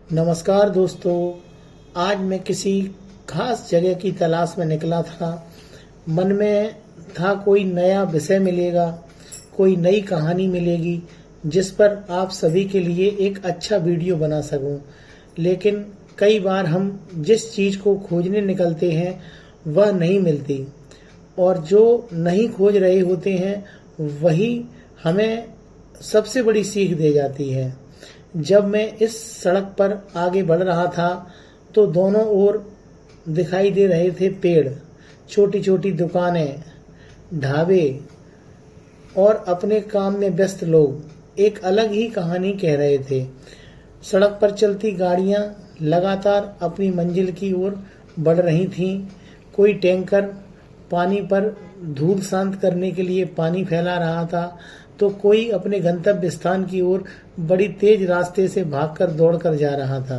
नमस्कार दोस्तों। आज मैं किसी खास जगह की तलाश में निकला था। मन में था कोई नया विषय मिलेगा, कोई नई कहानी मिलेगी जिस पर आप सभी के लिए एक अच्छा वीडियो बना सकूं। लेकिन कई बार हम जिस चीज़ को खोजने निकलते हैं वह नहीं मिलती, और जो नहीं खोज रहे होते हैं वही हमें सबसे बड़ी सीख दे जाती है। जब मैं इस सड़क पर आगे बढ़ रहा था तो दोनों ओर दिखाई दे रहे थे पेड़, छोटी छोटी दुकानें, ढाबे और अपने काम में व्यस्त लोग एक अलग ही कहानी कह रहे थे। सड़क पर चलती गाड़ियां लगातार अपनी मंजिल की ओर बढ़ रही थीं। कोई टैंकर पानी पर धूल शांत करने के लिए पानी फैला रहा था, तो कोई अपने गंतव्य स्थान की ओर बड़ी तेज रास्ते से भागकर दौड़कर जा रहा था।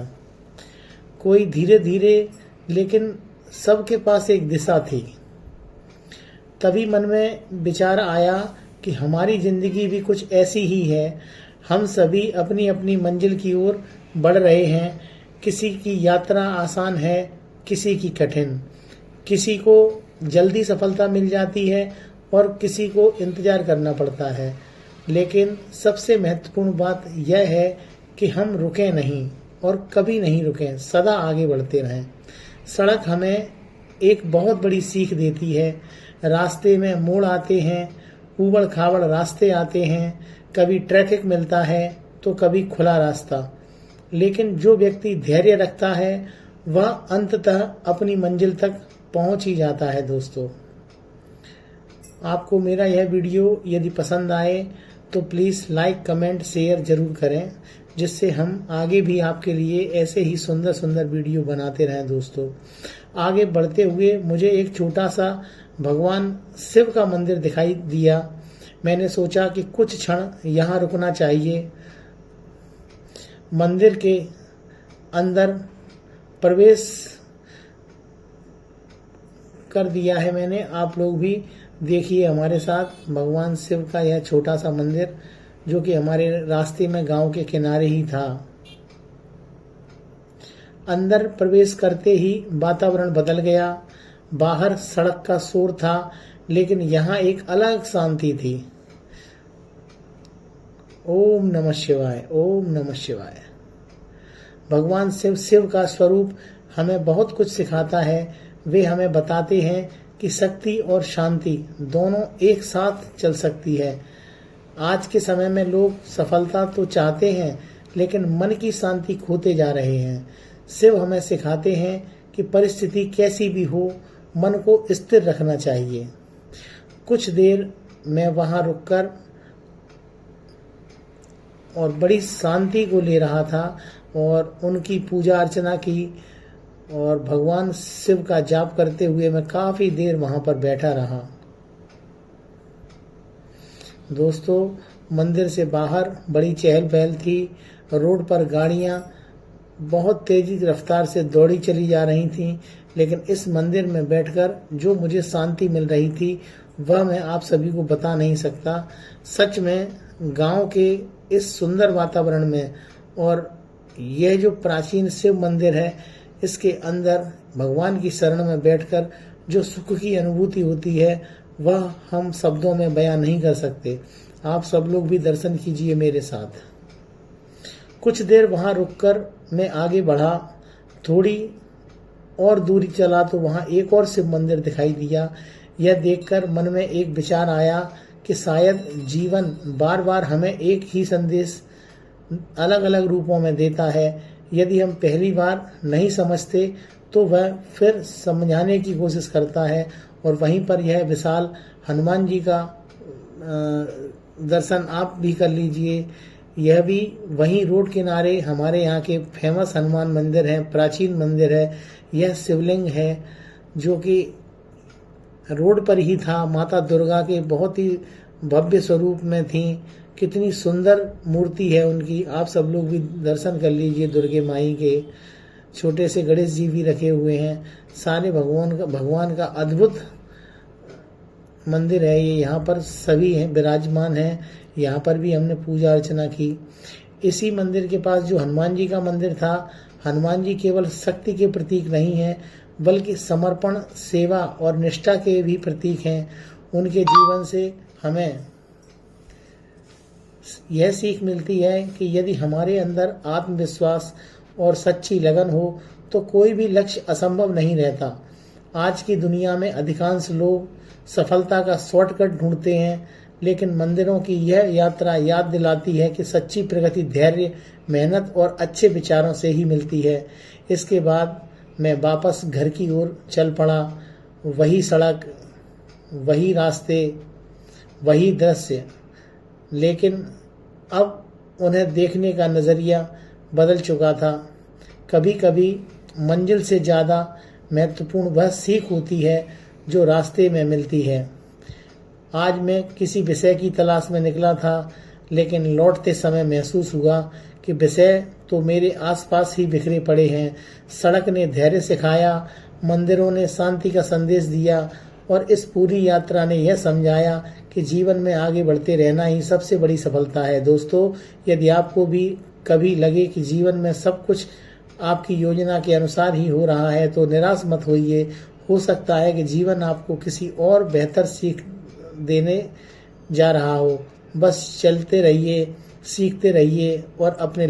कोई धीरे धीरे, लेकिन सबके पास एक दिशा थी। तभी मन में विचार आया कि हमारी जिंदगी भी कुछ ऐसी ही है। हम सभी अपनी अपनी मंजिल की ओर बढ़ रहे हैं। किसी की यात्रा आसान है, किसी की कठिन। किसी को जल्दी सफलता मिल जाती है और किसी को इंतजार करना पड़ता है। लेकिन सबसे महत्वपूर्ण बात यह है कि हम रुकें नहीं और कभी नहीं रुकें, सदा आगे बढ़ते रहें। सड़क हमें एक बहुत बड़ी सीख देती है। रास्ते में मोड़ आते हैं, ऊबड़ खाबड़ रास्ते आते हैं, कभी ट्रैफिक मिलता है तो कभी खुला रास्ता। लेकिन जो व्यक्ति धैर्य रखता है वह अंततः अपनी मंजिल तक पहुंच ही जाता है। दोस्तों, आपको मेरा यह वीडियो यदि पसंद आए तो प्लीज़ लाइक, कमेंट, शेयर ज़रूर करें, जिससे हम आगे भी आपके लिए ऐसे ही सुंदर सुंदर वीडियो बनाते रहें। दोस्तों, आगे बढ़ते हुए मुझे एक छोटा सा भगवान शिव का मंदिर दिखाई दिया। मैंने सोचा कि कुछ क्षण यहाँ रुकना चाहिए। मंदिर के अंदर प्रवेश कर दिया है मैंने। आप लोग भी देखिए हमारे साथ भगवान शिव का यह छोटा सा मंदिर, जो कि हमारे रास्ते में गांव के किनारे ही था। अंदर प्रवेश करते ही वातावरण बदल गया। बाहर सड़क का शोर था, लेकिन यहाँ एक अलग शांति थी। ओम नमः शिवाय, ओम नमः शिवाय। भगवान शिव का स्वरूप हमें बहुत कुछ सिखाता है। वे हमें बताते हैं कि शक्ति और शांति दोनों एक साथ चल सकती है। आज के समय में लोग सफलता तो चाहते हैं, लेकिन मन की शांति खोते जा रहे हैं। शिव हमें सिखाते हैं कि परिस्थिति कैसी भी हो, मन को स्थिर रखना चाहिए। कुछ देर मैं वहां रुककर और बड़ी शांति को ले रहा था और उनकी पूजा अर्चना की, और भगवान शिव का जाप करते हुए मैं काफी देर वहां पर बैठा रहा। दोस्तों, मंदिर से बाहर बड़ी चहल पहल थी। रोड पर गाड़ियां बहुत तेजी रफ्तार से दौड़ी चली जा रही थीं, लेकिन इस मंदिर में बैठकर जो मुझे शांति मिल रही थी वह मैं आप सभी को बता नहीं सकता। सच में गांव के इस सुंदर वातावरण में, और यह जो प्राचीन शिव मंदिर है, इसके अंदर भगवान की शरण में बैठकर जो सुख की अनुभूति होती है वह हम शब्दों में बयां नहीं कर सकते। आप सब लोग भी दर्शन कीजिए मेरे साथ। कुछ देर वहां रुककर मैं आगे बढ़ा। थोड़ी और दूरी चला तो वहां एक और शिव मंदिर दिखाई दिया। यह देखकर मन में एक विचार आया कि शायद जीवन बार बार हमें एक ही संदेश अलग अलग रूपों में देता है। यदि हम पहली बार नहीं समझते तो वह फिर समझाने की कोशिश करता है। और वहीं पर यह विशाल हनुमान जी का दर्शन आप भी कर लीजिए। यह भी वहीं रोड किनारे हमारे यहाँ के फेमस हनुमान मंदिर है, प्राचीन मंदिर है। यह शिवलिंग है जो कि रोड पर ही था। माता दुर्गा के बहुत ही भव्य स्वरूप में थी। कितनी सुंदर मूर्ति है उनकी, आप सब लोग भी दर्शन कर लीजिए। दुर्गे माई के छोटे से गणेश जी भी रखे हुए हैं। सारे भगवान का अद्भुत मंदिर है ये। यहाँ पर सभी हैं, विराजमान हैं। यहाँ पर भी हमने पूजा अर्चना की। इसी मंदिर के पास जो हनुमान जी का मंदिर था, हनुमान जी केवल शक्ति के प्रतीक नहीं हैं बल्कि समर्पण, सेवा और निष्ठा के भी प्रतीक हैं। उनके जीवन से हमें यह सीख मिलती है कि यदि हमारे अंदर आत्मविश्वास और सच्ची लगन हो तो कोई भी लक्ष्य असंभव नहीं रहता। आज की दुनिया में अधिकांश लोग सफलता का शॉर्टकट ढूंढते हैं, लेकिन मंदिरों की यह यात्रा याद दिलाती है कि सच्ची प्रगति धैर्य, मेहनत और अच्छे विचारों से ही मिलती है। इसके बाद मैं वापस घर की ओर चल पड़ा। वही सड़क, वही रास्ते, वही दृश्य, लेकिन अब उन्हें देखने का नज़रिया बदल चुका था। कभी कभी मंजिल से ज़्यादा महत्वपूर्ण वह सीख होती है जो रास्ते में मिलती है। आज मैं किसी विषय की तलाश में निकला था, लेकिन लौटते समय महसूस हुआ कि विषय तो मेरे आसपास ही बिखरे पड़े हैं। सड़क ने धैर्य सिखाया, मंदिरों ने शांति का संदेश दिया और इस पूरी यात्रा ने यह समझाया कि जीवन में आगे बढ़ते रहना ही सबसे बड़ी सफलता है। दोस्तों, यदि आपको भी कभी लगे कि जीवन में सब कुछ आपकी योजना के अनुसार ही हो रहा है तो निराश मत होइए। हो सकता है कि जीवन आपको किसी और बेहतर सीख देने जा रहा हो। बस चलते रहिए, सीखते रहिए और अपने